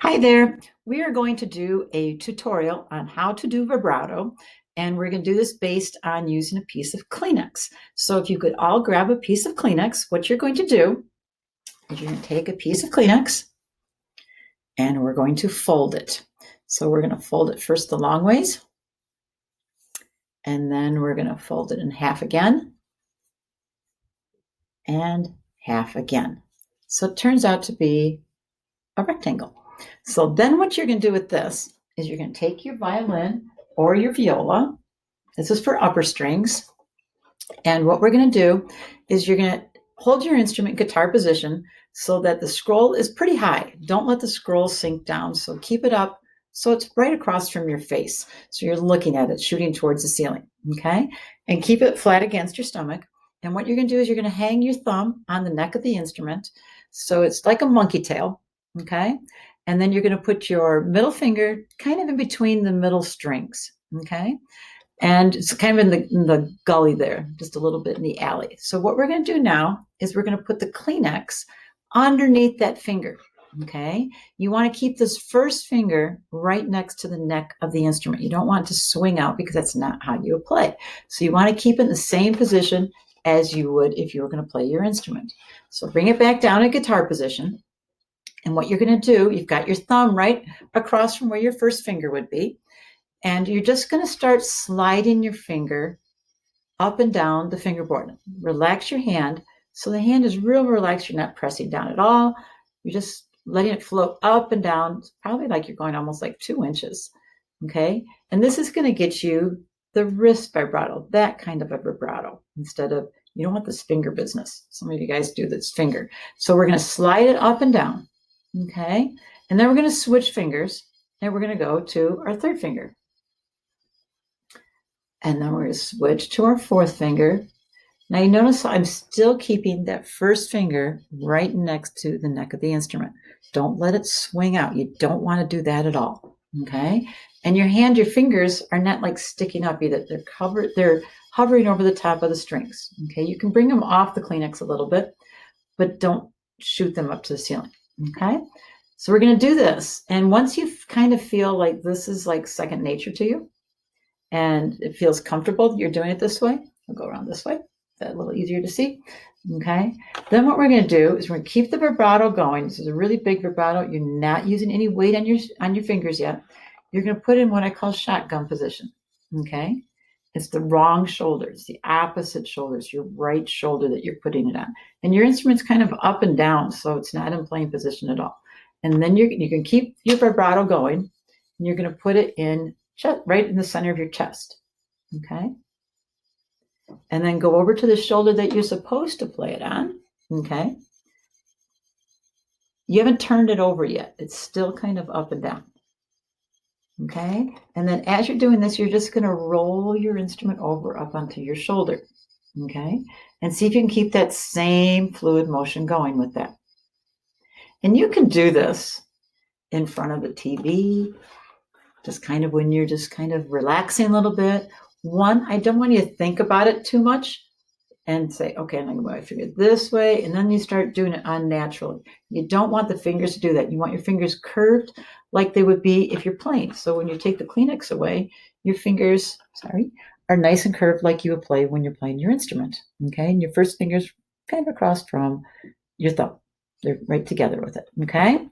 Hi there. We are going to do a tutorial on how to do vibrato, and we're going to do this based on using a piece of Kleenex. So if you could all grab a piece of Kleenex, what you're going to do is you're going to take a piece of Kleenex and we're going to fold it. So we're going to fold it first the long ways, and then we're going to fold it in half again and half again. So it turns out to be a rectangle. So then what you're going to do with this is you're going to take your violin or your viola. This is for upper strings. And what we're going to do is you're going to hold your instrument guitar position so that the scroll is pretty high. Don't let the scroll sink down. So keep it up so it's right across from your face. So you're looking at it, shooting towards the ceiling. Okay. And keep it flat against your stomach. And what you're going to do is you're going to hang your thumb on the neck of the instrument. So it's like a monkey tail. Okay. And then you're going to put your middle finger kind of in between the middle strings. Okay. And it's kind of in the gully there, just a little bit in the alley. So what we're going to do now is we're going to put the Kleenex underneath that finger. Okay. You want to keep this first finger right next to the neck of the instrument. You don't want it to swing out because that's not how you play. So you want to keep it in the same position as you would if you were going to play your instrument. So bring it back down in guitar position. And what you're going to do, you've got your thumb right across from where your first finger would be. And you're just going to start sliding your finger up and down the fingerboard. Relax your hand. So the hand is real relaxed. You're not pressing down at all. You're just letting it float up and down. It's probably like you're going almost like 2 inches. Okay. And this is going to get you the wrist vibrato, that kind of a vibrato, instead of, you don't want this finger business. Some of you guys do this finger. So we're going to slide it up and down. Okay. And then we're going to switch fingers and we're going to go to our third finger. And then we're going to switch to our fourth finger. Now you notice I'm still keeping that first finger right next to the neck of the instrument. Don't let it swing out. You don't want to do that at all. Okay. And your fingers are not like sticking up either. They're hovering over the top of the strings. Okay. You can bring them off the Kleenex a little bit, but don't shoot them up to the ceiling. Okay. So we're going to do this. And once you kind of feel like this is like second nature to you, and it feels comfortable that you're doing it this way, I'll go around this way. That's a little easier to see. Okay. Then what we're going to do is we're going to keep the vibrato going. This is a really big vibrato. You're not using any weight on your fingers yet. You're going to put in what I call shotgun position. Okay. It's the wrong shoulder. It's the opposite shoulder. It's your right shoulder that you're putting it on. And your instrument's kind of up and down, so it's not in playing position at all. And then you can keep your vibrato going, and you're going to put it in right in the center of your chest. Okay. And then go over to the shoulder that you're supposed to play it on. Okay. You haven't turned it over yet. It's still kind of up and down. Okay. And then as you're doing this, you're just going to roll your instrument over up onto your shoulder. Okay. And see if you can keep that same fluid motion going with that. And you can do this in front of the TV, just kind of when you're just kind of relaxing a little bit. I don't want you to think about it too much and say, okay, I'm going to move my finger this way. And then you start doing it unnaturally. You don't want the fingers to do that. You want your fingers curved like they would be if you're playing. So when you take the Kleenex away, your fingers, are nice and curved like you would play when you're playing your instrument. Okay. And your first finger's kind of across from your thumb. They're right together with it. Okay.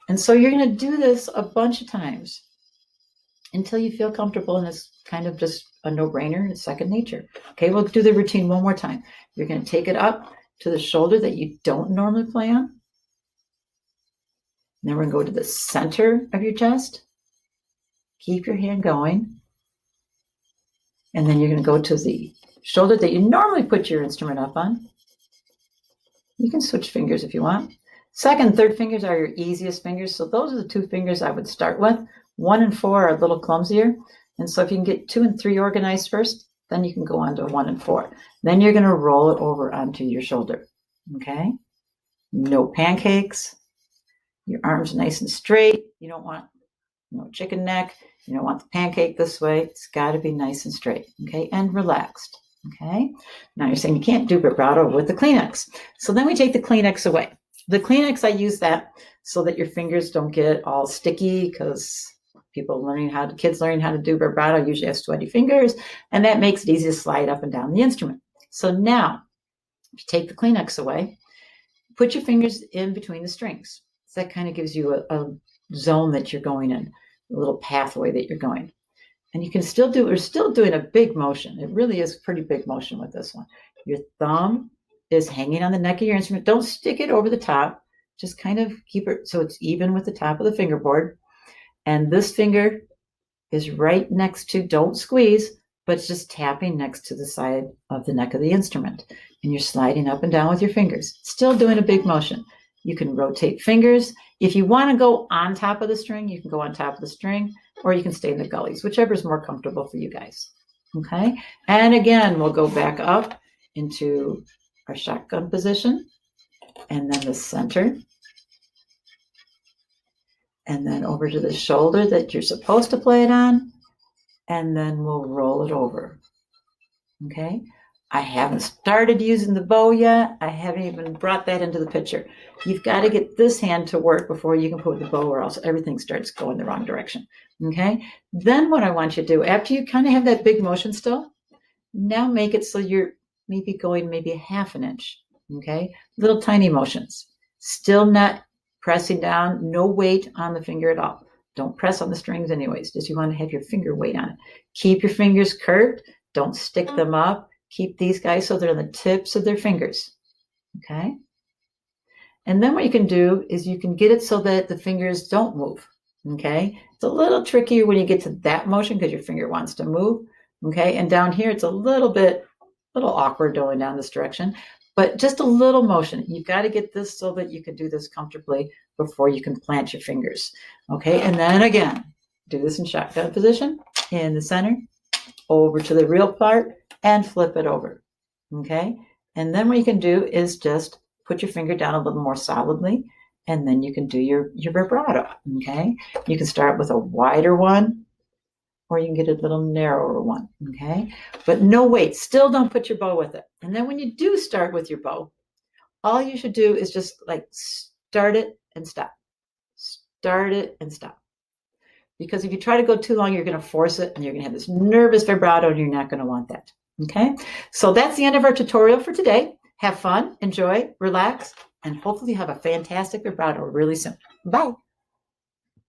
And so you're going to do this a bunch of times until you feel comfortable, and it's kind of just a no-brainer and it's second nature. Okay, we'll do the routine one more time. You're going to take it up to the shoulder that you don't normally play on. And then we're going to go to the center of your chest. Keep your hand going. And then you're going to go to the shoulder that you normally put your instrument up on. You can switch fingers if you want. Second and third fingers are your easiest fingers. So those are the 2 fingers I would start with. 1 and 4 are a little clumsier. And so if you can get 2 and 3 organized first, then you can go on to 1 and 4. Then you're going to roll it over onto your shoulder. Okay. No pancakes. Your arms nice and straight. You don't want chicken neck. You don't want the pancake this way. It's got to be nice and straight. Okay. And relaxed. Okay. Now you're saying you can't do vibrato with the Kleenex. So then we take the Kleenex away. The Kleenex, I use that so that your fingers don't get all sticky, because kids learning how to do vibrato usually have sweaty fingers, and that makes it easy to slide up and down the instrument. So now, if you take the Kleenex away, put your fingers in between the strings. So that kind of gives you a zone that you're going in, a little pathway that you're going. And you can we're still doing a big motion. It really is a pretty big motion with this one. Your thumb is hanging on the neck of your instrument. Don't stick it over the top. Just kind of keep it so it's even with the top of the fingerboard. And this finger is right next to, don't squeeze, but it's just tapping next to the side of the neck of the instrument. And you're sliding up and down with your fingers. Still doing a big motion. You can rotate fingers. If you want to go on top of the string, you can go on top of the string, or you can stay in the gullies, whichever is more comfortable for you guys. Okay? And again, we'll go back up into our shotgun position, and then the center, and then over to the shoulder that you're supposed to play it on, and then we'll roll it over. Okay? I haven't started using the bow yet. I haven't even brought that into the picture. You've got to get this hand to work before you can put the bow, or else everything starts going the wrong direction. Okay? Then what I want you to do, after you kind of have that big motion still, now make it so you're maybe going maybe a half an inch. Okay? Little tiny motions. Still not pressing down, no weight on the finger at all. Don't press on the strings anyways, just you want to have your finger weight on it. Keep your fingers curved. Don't stick them up. Keep these guys so they're on the tips of their fingers. Okay? And then what you can do is you can get it so that the fingers don't move. Okay? It's a little trickier when you get to that motion because your finger wants to move. Okay? And down here, it's a little awkward going down this direction, but just a little motion. You've got to get this so that you can do this comfortably before you can plant your fingers. Okay? And then again, do this in shotgun position in the center, over to the real part, and flip it over. Okay? And then what you can do is just put your finger down a little more solidly, and then you can do your vibrato. Okay? You can start with a wider one, or you can get a little narrower one. Okay? But no weight. Still don't put your bow with it. And then when you do start with your bow, all you should do is just like start it and stop. Start it and stop. Because if you try to go too long, you're going to force it, and you're going to have this nervous vibrato, and you're not going to want that. Okay? So that's the end of our tutorial for today. Have fun, enjoy, relax, and hopefully have a fantastic vibrato really soon. Bye.